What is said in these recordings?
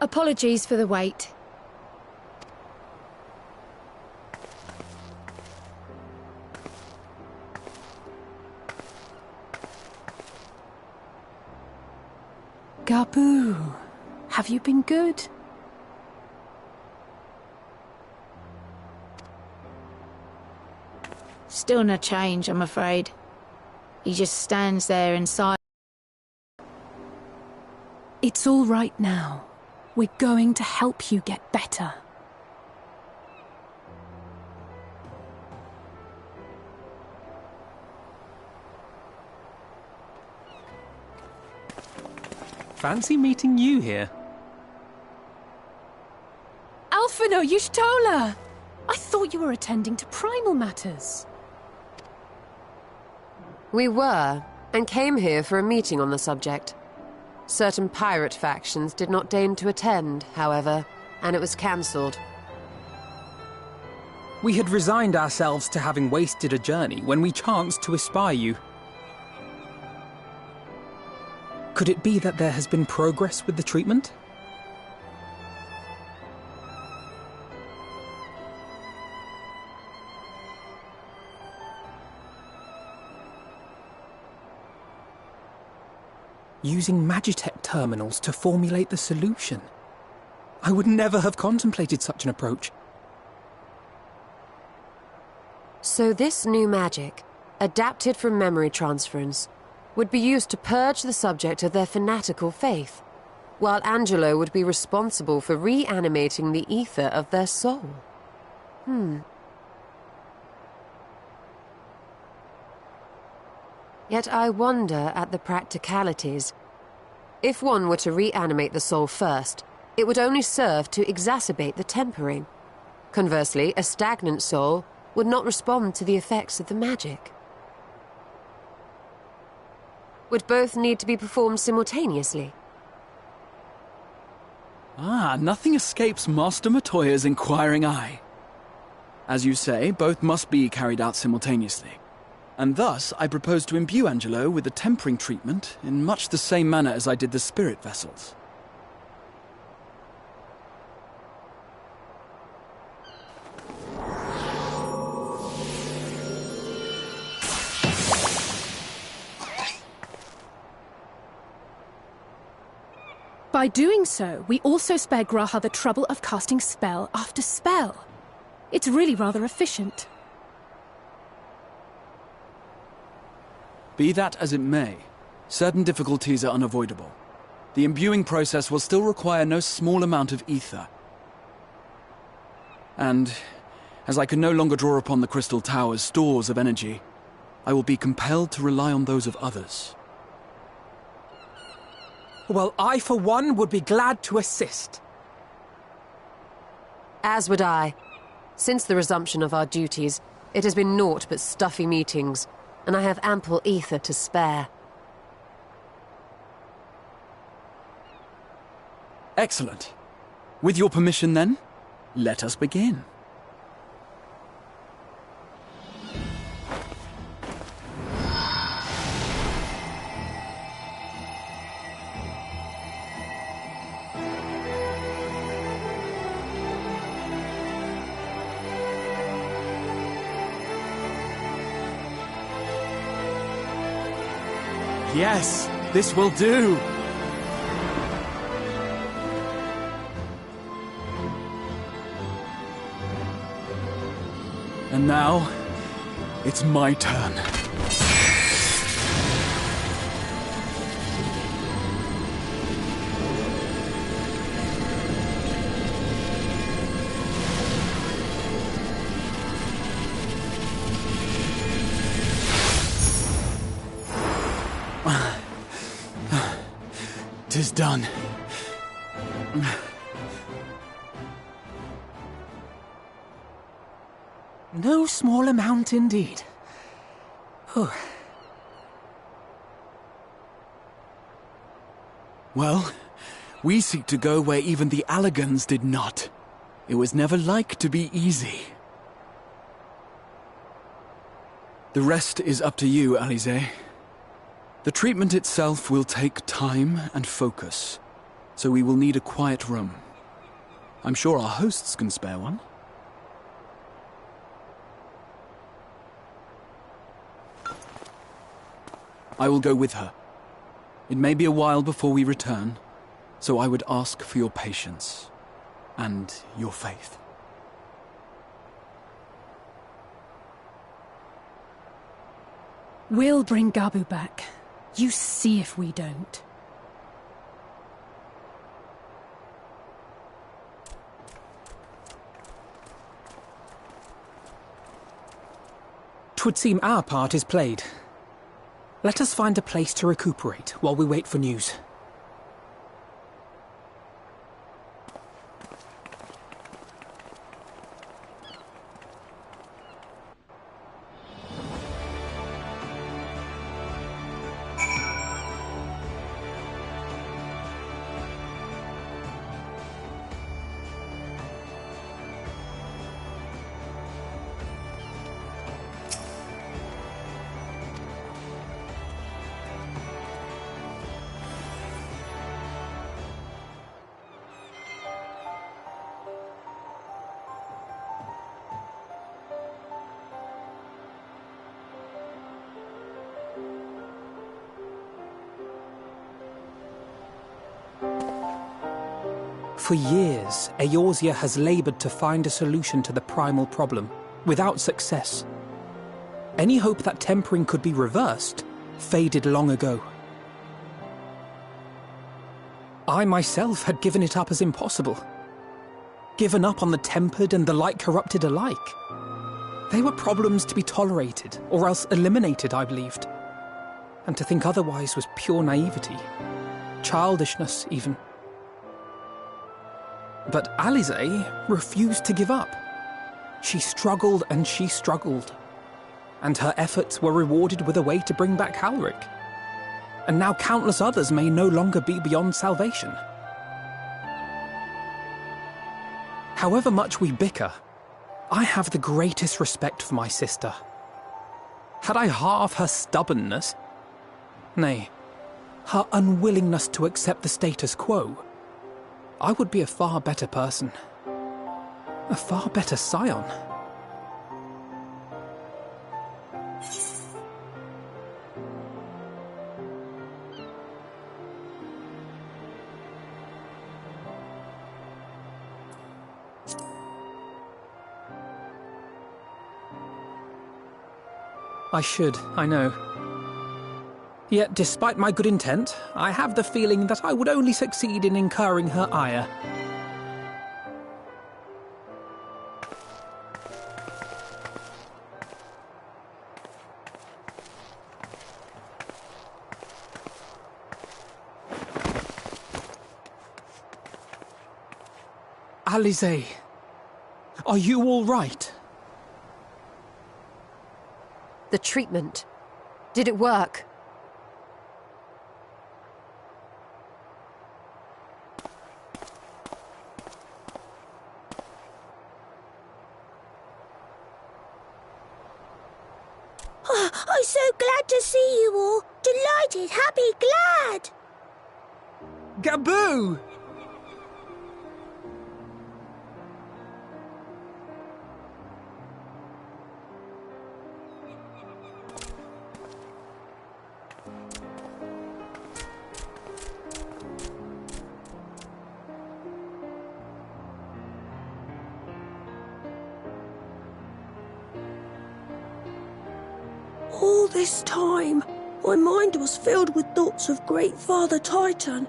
Apologies for the wait. Gabu, have you been good? Still no change, I'm afraid. He just stands there in silence. It's all right now. We're going to help you get better. Fancy meeting you here. Alphino Y'shtola! I thought you were attending to primal matters. We were, and came here for a meeting on the subject. Certain pirate factions did not deign to attend, however, and it was cancelled. We had resigned ourselves to having wasted a journey when we chanced to espy you. Could it be that there has been progress with the treatment? Using Magitech terminals to formulate the solution. I would never have contemplated such an approach. So this new magic, adapted from memory transference, would be used to purge the subject of their fanatical faith, while Angelo would be responsible for reanimating the ether of their soul. Yet I wonder at the practicalities. If one were to reanimate the soul first, it would only serve to exacerbate the tempering. Conversely, a stagnant soul would not respond to the effects of the magic. Would both need to be performed simultaneously? Nothing escapes Master Matoya's inquiring eye. As you say, both must be carried out simultaneously. And thus, I propose to imbue Angelo with the tempering treatment in much the same manner as I did the spirit vessels. By doing so, we also spare G'raha the trouble of casting spell after spell. It's really rather efficient. Be that as it may, certain difficulties are unavoidable. The imbuing process will still require no small amount of ether. And, as I can no longer draw upon the Crystal Tower's stores of energy, I will be compelled to rely on those of others. Well, I, for one, would be glad to assist. As would I. Since the resumption of our duties, it has been naught but stuffy meetings, and I have ample ether to spare. Excellent. With your permission, then, let us begin. Yes, this will do. And now, it's my turn. Tis done. No small amount indeed. Well, we seek to go where even the Allagans did not. It was never like to be easy. The rest is up to you, Alisaie. The treatment itself will take time and focus, so we will need a quiet room. I'm sure our hosts can spare one. I will go with her. It may be a while before we return, so I would ask for your patience and your faith. We'll bring Gabu back. You see if we don't. Twould seem our part is played. Let us find a place to recuperate while we wait for news. For years, Eorzea has laboured to find a solution to the primal problem, without success. Any hope that tempering could be reversed faded long ago. I myself had given it up as impossible. Given up on the tempered and the light-corrupted alike. They were problems to be tolerated, or else eliminated, I believed. And to think otherwise was pure naivety. Childishness, even. But Alisaie refused to give up. She struggled and she struggled. And her efforts were rewarded with a way to bring back Halric. And now countless others may no longer be beyond salvation. However much we bicker, I have the greatest respect for my sister. Had I half her stubbornness, nay, her unwillingness to accept the status quo, I would be a far better person. A far better scion. I should, I know. Yet, despite my good intent, I have the feeling that I would only succeed in incurring her ire. Alisaie, are you all right? The treatment. Did it work? I'm so glad to see you all. Delighted, happy, glad. Gabu! All this time, my mind was filled with thoughts of Great Father Titan.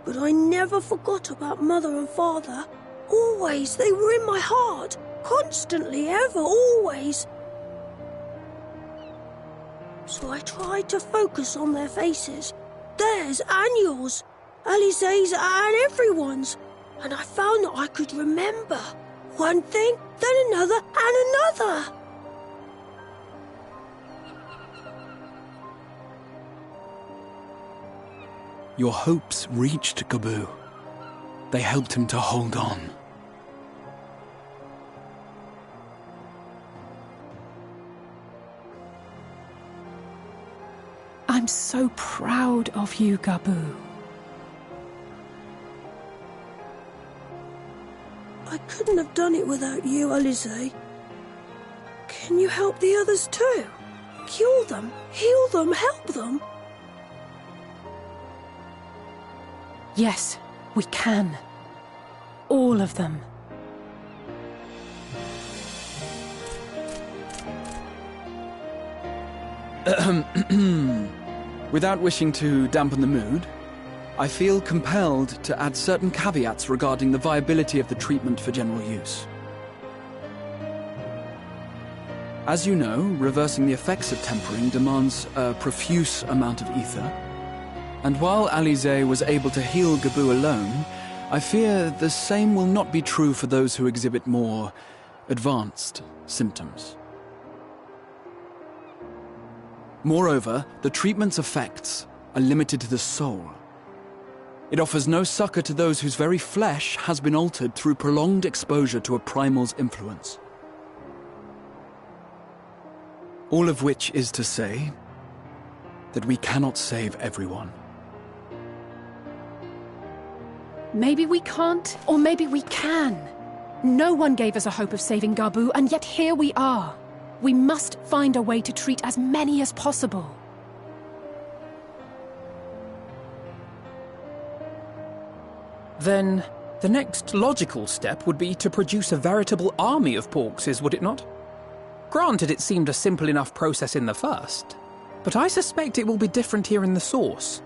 But I never forgot about Mother and Father. Always, they were in my heart. Constantly, ever, always. So I tried to focus on their faces. Theirs and yours. Alisaie's and everyone's. And I found that I could remember. One thing, then another, and another. Your hopes reached Gabu. They helped him to hold on. I'm so proud of you, Gabu. I couldn't have done it without you, Alisaie. Can you help the others too? Cure them, heal them, help them? Yes, we can. All of them. Without wishing to dampen the mood, I feel compelled to add certain caveats regarding the viability of the treatment for general use. As you know, reversing the effects of tempering demands a profuse amount of ether. And while Alisaie was able to heal Gabu alone, I fear the same will not be true for those who exhibit more advanced symptoms. Moreover, the treatment's effects are limited to the soul. It offers no succor to those whose very flesh has been altered through prolonged exposure to a primal's influence. All of which is to say that we cannot save everyone. Maybe we can't, or maybe we can. No one gave us a hope of saving Gabu, and yet here we are. We must find a way to treat as many as possible. Then, the next logical step would be to produce a veritable army of Porkses, would it not? Granted, it seemed a simple enough process in the first, but I suspect it will be different here in the source.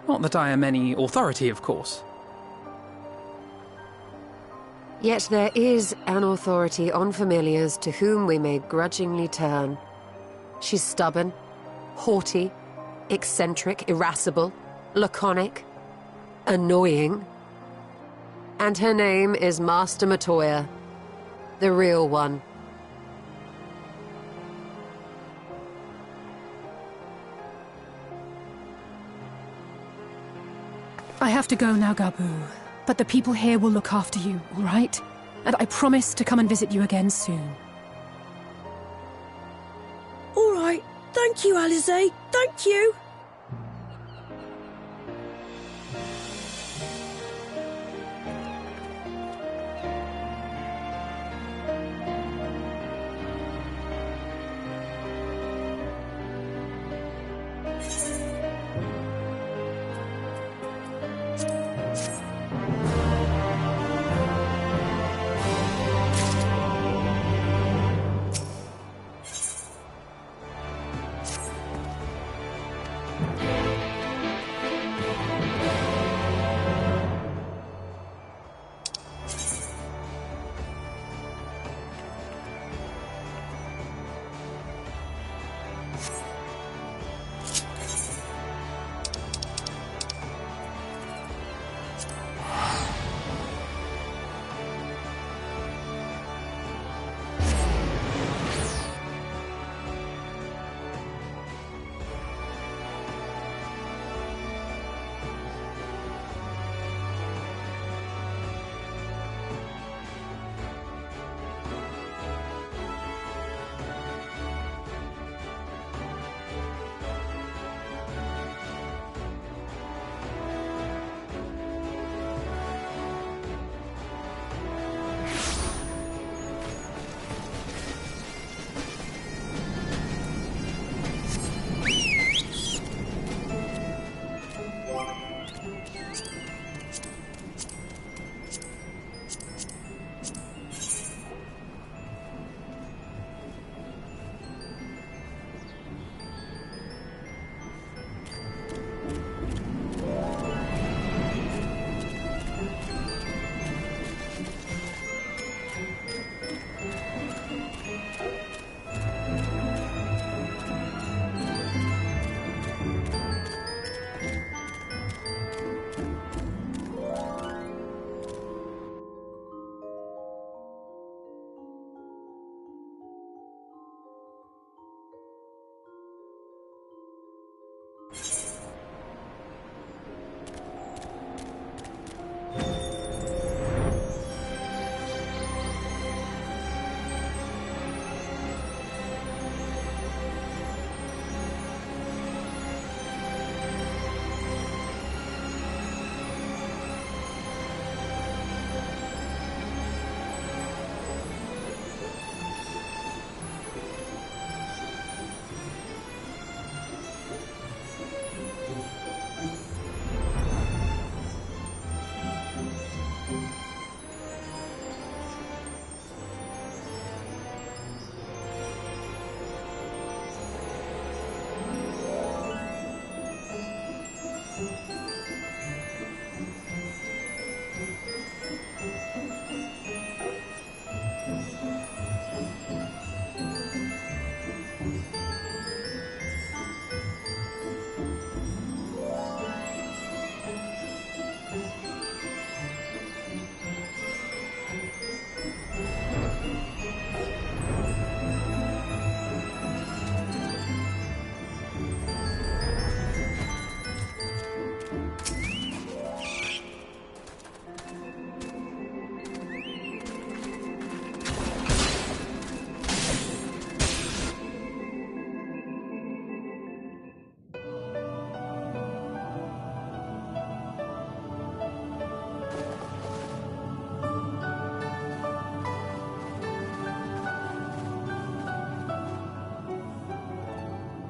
Not that I am any authority, of course. Yet there is an authority on familiars to whom we may grudgingly turn. She's stubborn, haughty, eccentric, irascible, laconic, annoying. And her name is Master Matoya, the real one. I have to go now, Gabu. But the people here will look after you, all right? And I promise to come and visit you again soon. All right. Thank you, Alisaie. Thank you.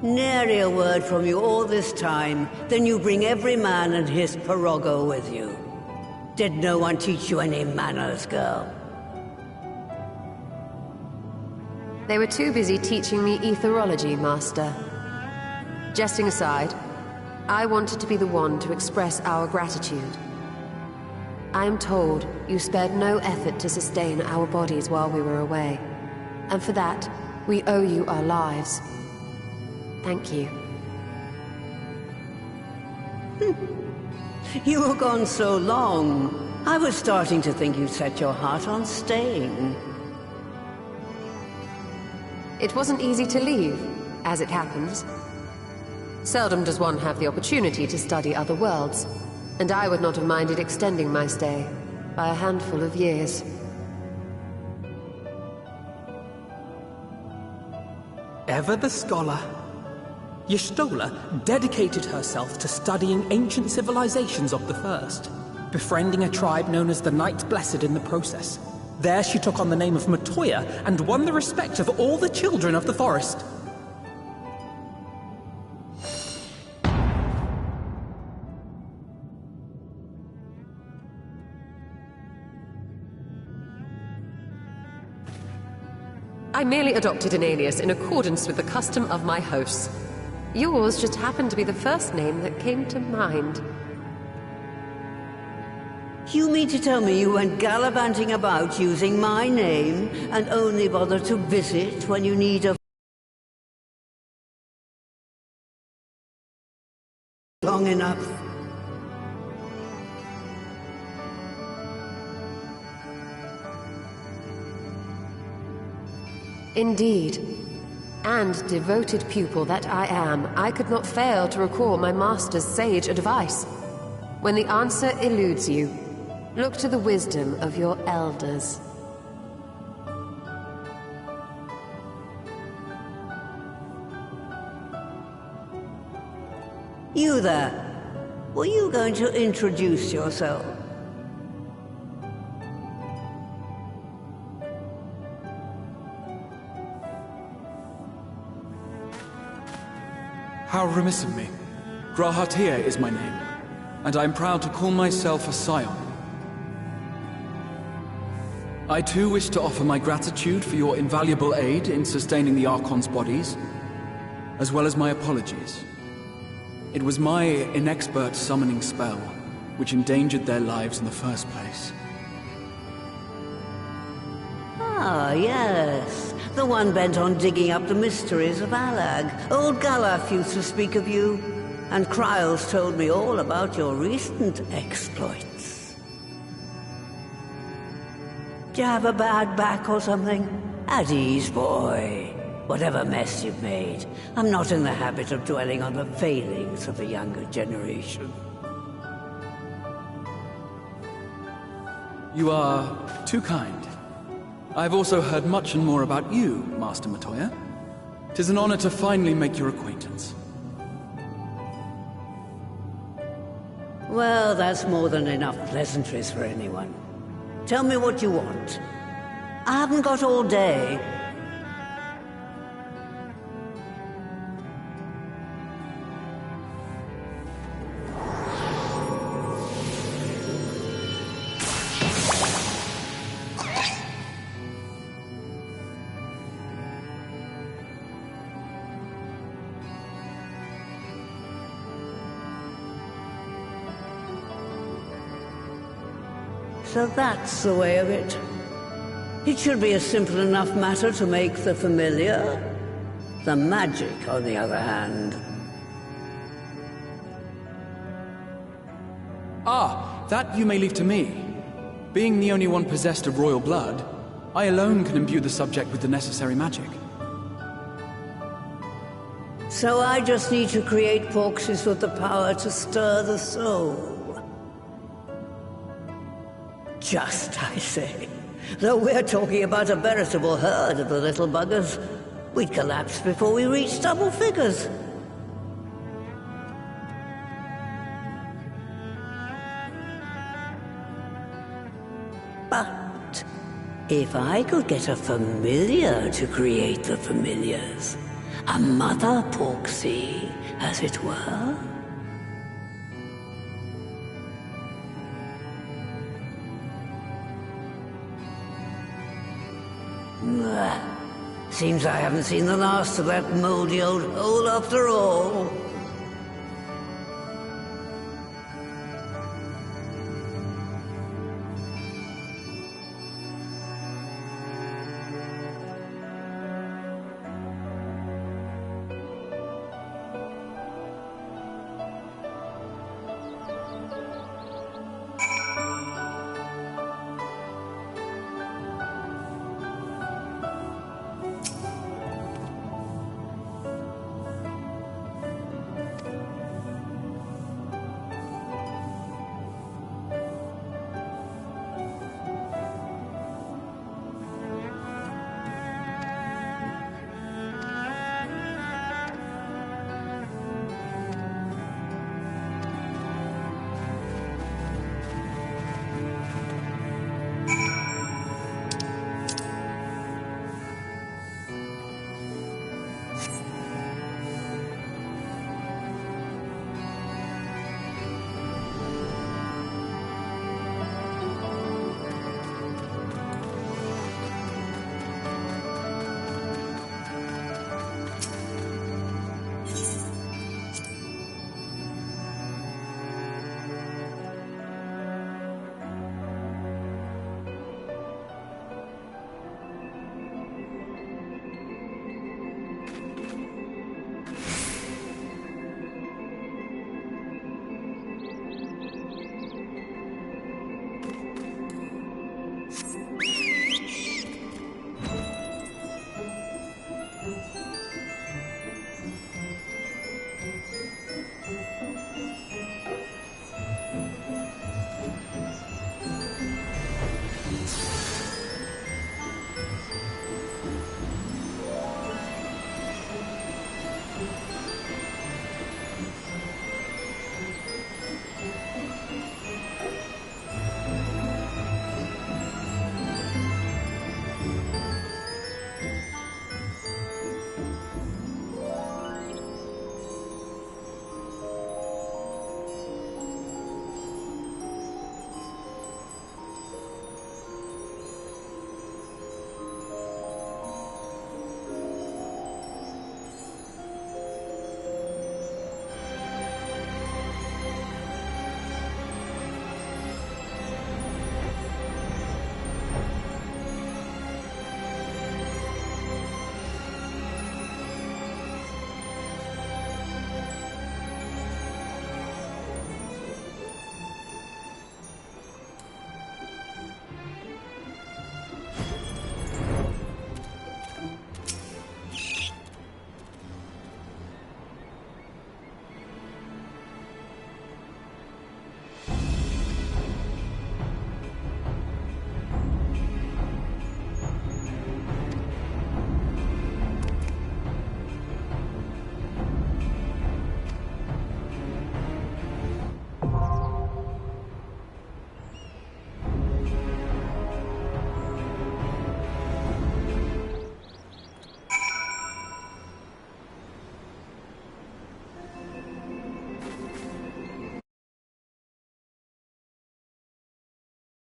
Nary a word from you all this time, then you bring every man and his pirogo with you. Did no one teach you any manners, girl? They were too busy teaching me etherology, Master. Jesting aside, I wanted to be the one to express our gratitude. I am told you spared no effort to sustain our bodies while we were away. And for that, we owe you our lives. Thank you. You were gone so long. I was starting to think you'd set your heart on staying. It wasn't easy to leave, as it happens. Seldom does one have the opportunity to study other worlds, and I would not have minded extending my stay by a handful of years. Ever the scholar, Y'shtola dedicated herself to studying ancient civilizations of the First, befriending a tribe known as the Night Blessed in the process. There she took on the name of Matoya and won the respect of all the children of the forest. I merely adopted an alias in accordance with the custom of my hosts. Yours just happened to be the first name that came to mind. You mean to tell me you went gallivanting about using my name and only bother to visit when you need a long enough? Indeed. And devoted pupil that I am, I could not fail to recall my master's sage advice. When the answer eludes you, look to the wisdom of your elders. You there. Were you going to introduce yourself? How remiss of me. G'rahatia is my name, and I am proud to call myself a scion. I too wish to offer my gratitude for your invaluable aid in sustaining the Archon's bodies, as well as my apologies. It was my inexpert summoning spell which endangered their lives in the first place. Ah, yes. The one bent on digging up the mysteries of Allag. Old Galaf used to speak of you, and Kryles told me all about your recent exploits. Do you have a bad back or something? At ease, boy. Whatever mess you've made, I'm not in the habit of dwelling on the failings of the younger generation. You are too kind. I've also heard much and more about you, Master Matoya. 'Tis an honor to finally make your acquaintance. Well, that's more than enough pleasantries for anyone. Tell me what you want. I haven't got all day. So that's the way of it. It should be a simple enough matter to make the familiar. The magic, on the other hand. Ah, that you may leave to me. Being the only one possessed of royal blood, I alone can imbue the subject with the necessary magic. So I just need to create Porxes with the power to stir the soul. Just, I say. Though we're talking about a veritable herd of the little buggers, we'd collapse before we reached double figures. But if I could get a familiar to create the familiars, A mother Porksea, as it were. Seems I haven't seen the last of that mouldy old hole after all.